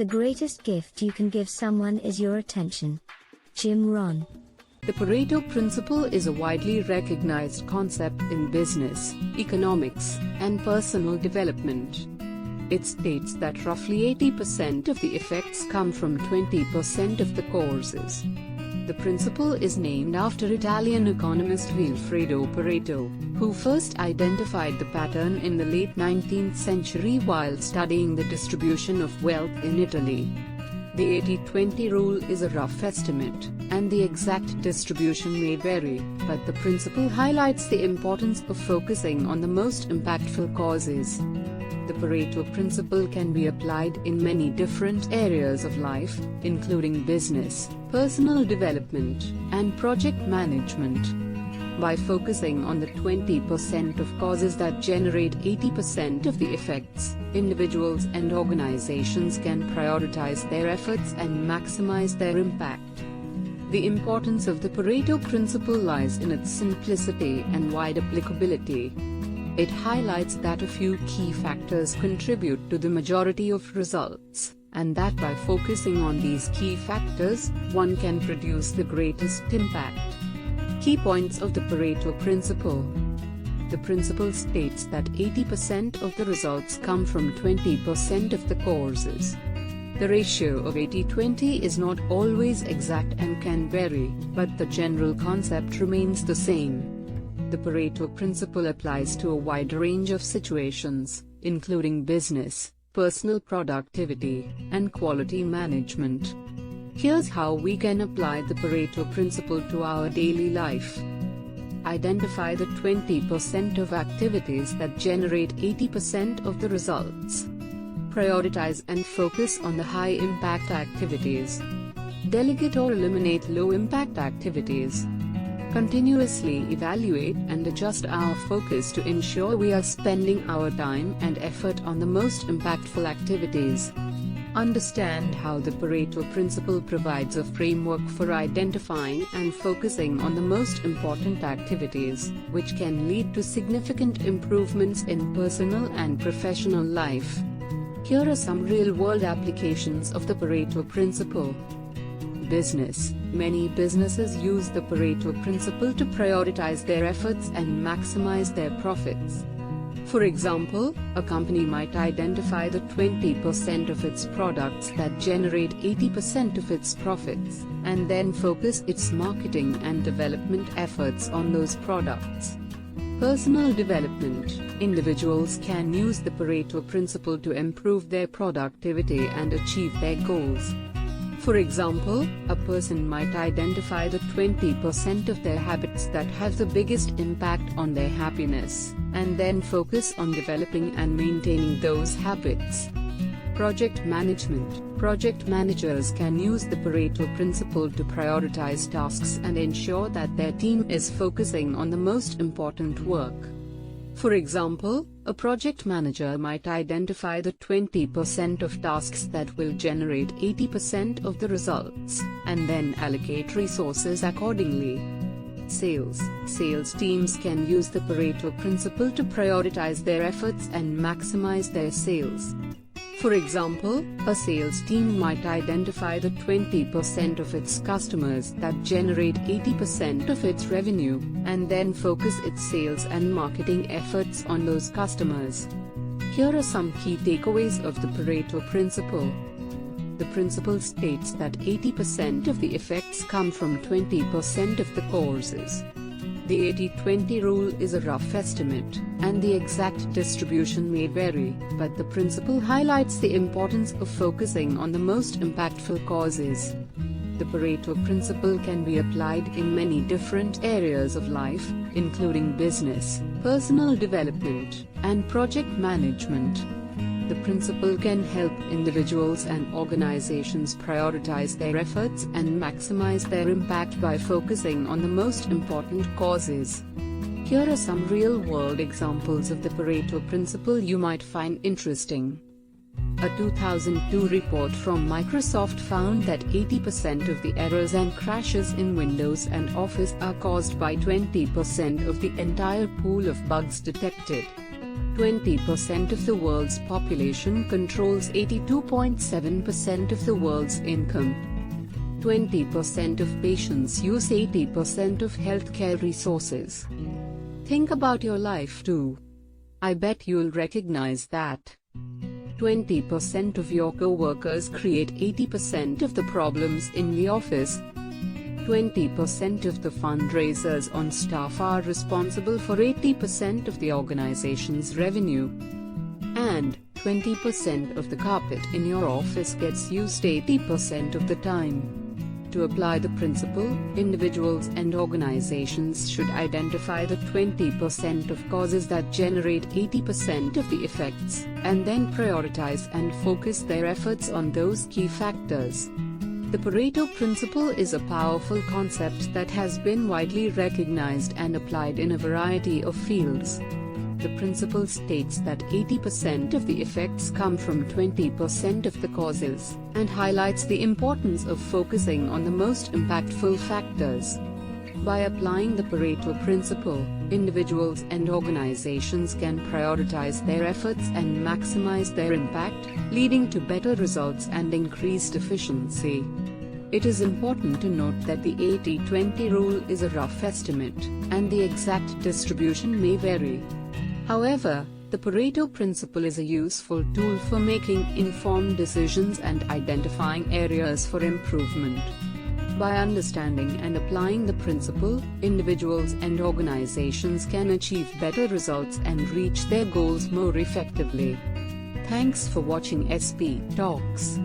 The greatest gift you can give someone is your attention. Jim Rohn. The Pareto principle is a widely recognized concept in business, economics, and personal development. It states that roughly 80% of the effects come from 20% of the causes. The principle is named after Italian economist Vilfredo Pareto, who first identified the pattern in the late 19th century while studying the distribution of wealth in Italy. The 80-20 rule is a rough estimate, and the exact distribution may vary, but the principle highlights the importance of focusing on the most impactful causes. The Pareto principle can be applied in many different areas of life, including business, personal development, and project management. By focusing on the 20% of causes that generate 80% of the effects, individuals and organizations can prioritize their efforts and maximize their impact. The importance of the Pareto principle lies in its simplicity and wide applicability. It highlights that a few key factors contribute to the majority of results, and that by focusing on these key factors, one can produce the greatest impact. Key points of the Pareto principle. The principle states that 80% of the results come from 20% of the causes. The ratio of 80-20 is not always exact and can vary, but the general concept remains the same. The Pareto principle applies to a wide range of situations, including business, personal productivity, and quality management. Here's how we can apply the Pareto principle to our daily life. Identify the 20% of activities that generate 80% of the results. Prioritize and focus on the high-impact activities. Delegate or eliminate low-impact activities. Continuously evaluate and adjust our focus to ensure we are spending our time and effort on the most impactful activities. Understand how the Pareto principle provides a framework for identifying and focusing on the most important activities, which can lead to significant improvements in personal and professional life. Here are some real-world applications of the Pareto principle. Business. Many businesses use the Pareto principle to prioritize their efforts and maximize their profits. For example, a company might identify the 20% of its products that generate 80% of its profits, and then focus its marketing and development efforts on those products. Personal development. Individuals can use the Pareto principle to improve their productivity and achieve their goals. For example, a person might identify the 20% of their habits that have the biggest impact on their happiness, and then focus on developing and maintaining those habits. Project management. Project managers can use the Pareto principle to prioritize tasks and ensure that their team is focusing on the most important work. For example, a project manager might identify the 20% of tasks that will generate 80% of the results, and then allocate resources accordingly. Sales. Sales teams can use the Pareto principle to prioritize their efforts and maximize their sales. For example, a sales team might identify the 20% of its customers that generate 80% of its revenue, and then focus its sales and marketing efforts on those customers. Here are some key takeaways of the Pareto principle. The principle states that 80% of the effects come from 20% of the causes. The 80-20 rule is a rough estimate, and the exact distribution may vary, but the principle highlights the importance of focusing on the most impactful causes. The Pareto principle can be applied in many different areas of life, including business, personal development, and project management. The principle can help individuals and organizations prioritize their efforts and maximize their impact by focusing on the most important causes. Here are some real-world examples of the Pareto principle you might find interesting. A 2002 report from Microsoft found that 80% of the errors and crashes in Windows and Office are caused by 20% of the entire pool of bugs detected. 20% of the world's population controls 82.7% of the world's income. 20% of patients use 80% of healthcare resources. Think about your life too. I bet you'll recognize that. 20% of your co-workers create 80% of the problems in the office. 20% of the fundraisers on staff are responsible for 80% of the organization's revenue. And 20% of the carpet in your office gets used 80% of the time. To apply the principle, individuals and organizations should identify the 20% of causes that generate 80% of the effects, and then prioritize and focus their efforts on those key factors. The Pareto principle is a powerful concept that has been widely recognized and applied in a variety of fields. The principle states that 80% of the effects come from 20% of the causes, and highlights the importance of focusing on the most impactful factors. By applying the Pareto principle, individuals and organizations can prioritize their efforts and maximize their impact, leading to better results and increased efficiency. It is important to note that the 80-20 rule is a rough estimate, and the exact distribution may vary. However, the Pareto principle is a useful tool for making informed decisions and identifying areas for improvement. By understanding and applying the principle, individuals and organizations can achieve better results and reach their goals more effectively. Thanks for watching SP Talks.